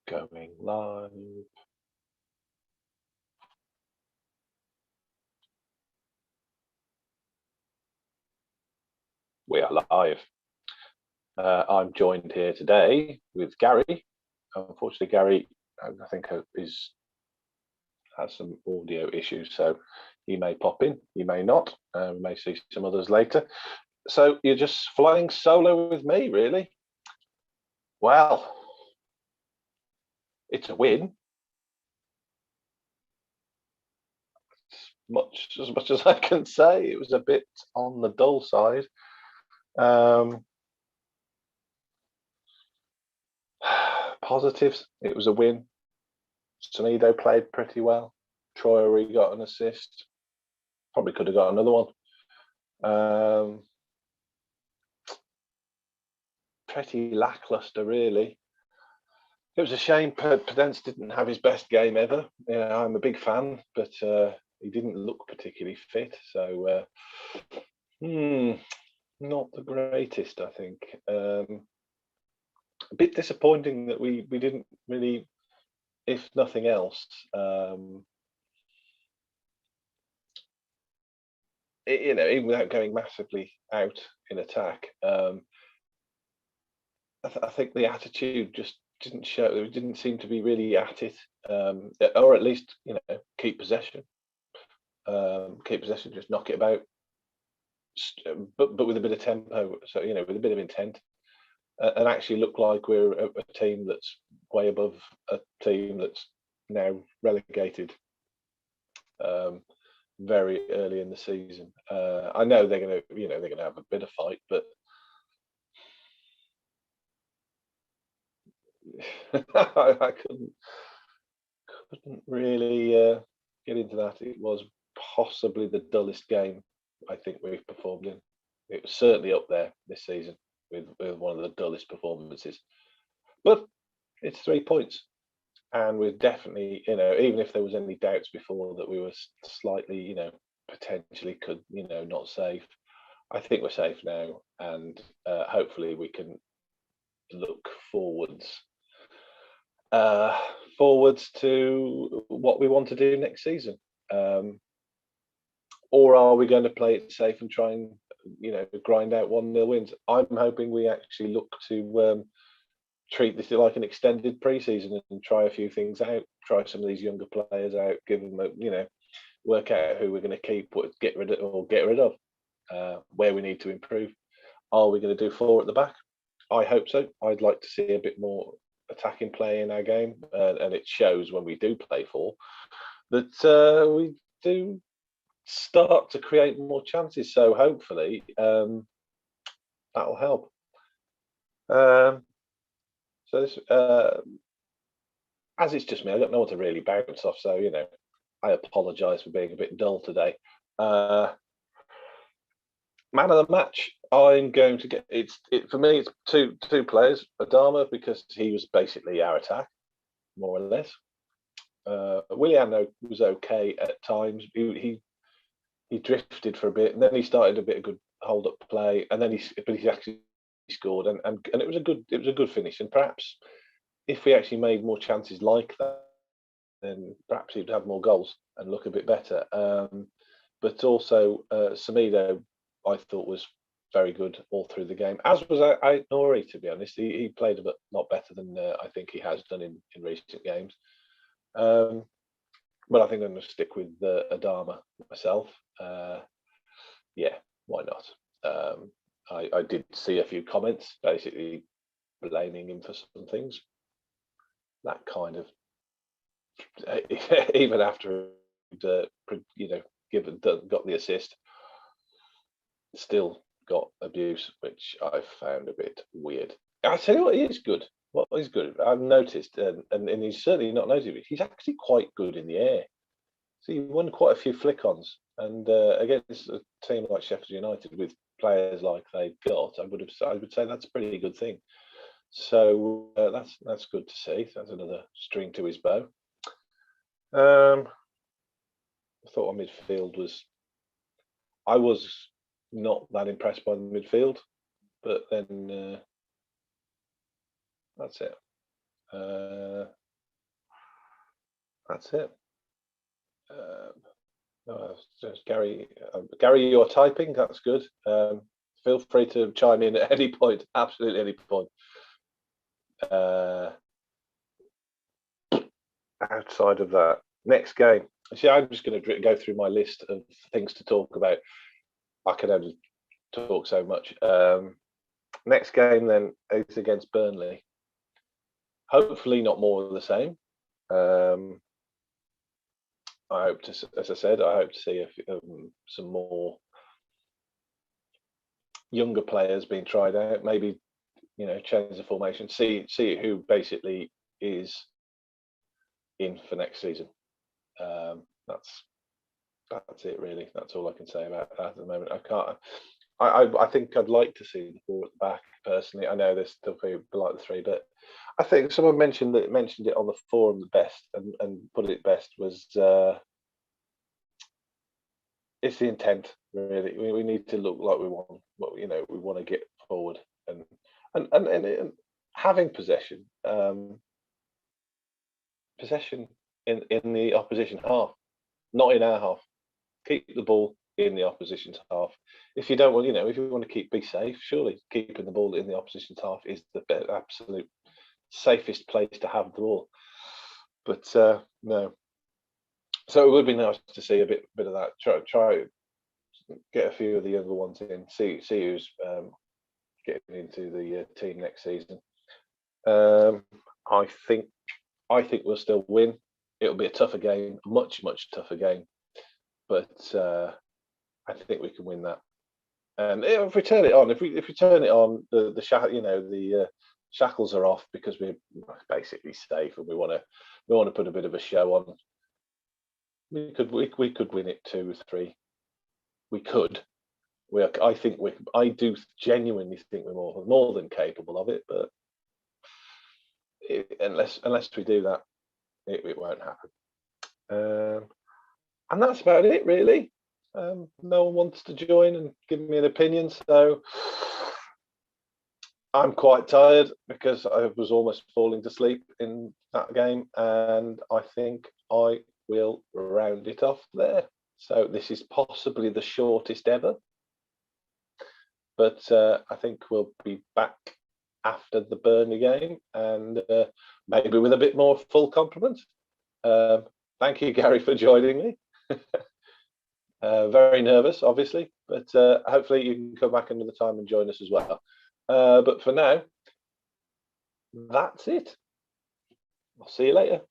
Going live. We are live. I'm joined here today with Gary. Unfortunately, Gary, I think, has some audio issues, so he may pop in, he may not. We may see some others later. So you're just flying solo with me, really? Well, it's a win. As much as I can say, it was a bit on the dull side. Positives, it was a win. Sonido played pretty well. Troy got an assist. Probably could have got another one. Pretty lackluster, really. It was a shame Pedence didn't have his best game ever. Yeah, I'm a big fan, but he didn't look particularly fit. So, not the greatest, I think. A bit disappointing that we didn't really, if nothing else, even without going massively out in attack, I think the attitude just didn't show. It didn't seem to be really at it, or at least keep possession. Just knock it about, but with a bit of tempo. So with a bit of intent, and actually look like we're a team that's way above a team that's now relegated. Very early in the season. I know they're going to have a bit of fight, but I couldn't really get into that. It was possibly the dullest game I think we've performed in. It was certainly up there this season with one of the dullest performances. But it's 3 points, and we're definitely, even if there was any doubts before that we were slightly, potentially could, not safe, I think we're safe now, and hopefully we can look forwards to what we want to do next season. Or are we going to play it safe and try and grind out 1-0 wins? I'm hoping we actually look to treat this like an extended pre-season and try a few things out, try some of these younger players out, give them work out who we're going to keep, get rid of, where we need to improve. Are we going to do 4 at the back? I hope so. I'd like to see a bit more attacking play in our game, and it shows when we do play 4 that we do start to create more chances. So hopefully that'll help. So this, as it's just me, I don't know what to really bounce off. So I apologise for being a bit dull today. Man of the match, I'm going to get for me. It's two players. Adama, because he was basically our attack, more or less. Willian was okay at times. He drifted for a bit, and then he started a bit of good hold up play, and then he actually scored, and it was a good finish. And perhaps if we actually made more chances like that, then perhaps he'd have more goals and look a bit better. But also Samido, I thought, was very good all through the game, as was Nori, to be honest. He played a lot better than I think he has done in recent games. But I think I'm going to stick with Adama myself. Yeah, why not? I did see a few comments basically blaming him for some things. That kind of, even after got the assist, still got abuse, which I found a bit weird. I tell you what is good. What is good, I've noticed, and he's certainly not noticed, he's actually quite good in the air. So he won quite a few flick-ons, and against a team like Sheffield United with players like they've got, I would say that's a pretty good thing. So that's good to see. That's another string to his bow. I thought our midfield I was not that impressed by the midfield, but then that's it. That's it. No, just Gary, you're typing. That's good. Feel free to chime in at any point. Absolutely any point. Outside of that, next game. See, I'm just going to go through my list of things to talk about. I can only talk so much. Next game then is against Burnley. Hopefully not more of the same. I hope to, as I said, I hope to see some more younger players being tried out. Maybe, you know, change the formation. See who basically is in for next season. That's it really. That's all I can say about that at the moment. I can't. I think I'd like to see the four at the back personally. I know there's still people like the three, but I think someone mentioned it on the forum the best and put it best was it's the intent really. We need to look like we want what we want to get forward and having possession in the opposition half, not in our half. Keep the ball in the opposition's half. If you don't want, if you want to be safe, surely keeping the ball in the opposition's half is the absolute safest place to have the ball. But no. So it would be nice to see a bit of that. Try get a few of the younger ones in. See who's getting into the team next season. I think we'll still win. It'll be a tougher game, much tougher game, but I think we can win that. And if we turn it on, if we turn it on, the shackles are off because we're basically safe, and we want to put a bit of a show on. We could win it 2-3. We could. I do genuinely think we're more than capable of it, but unless we do that, it won't happen. And that's about it, really. No one wants to join and give me an opinion, so I'm quite tired because I was almost falling to sleep in that game, and I think I will round it off there. So this is possibly the shortest ever, but I think we'll be back after the Burnley game, and maybe with a bit more full complement. Thank you, Gary, for joining me. Very nervous, obviously, but hopefully you can come back another time and join us as well. But for now, that's it. I'll see you later.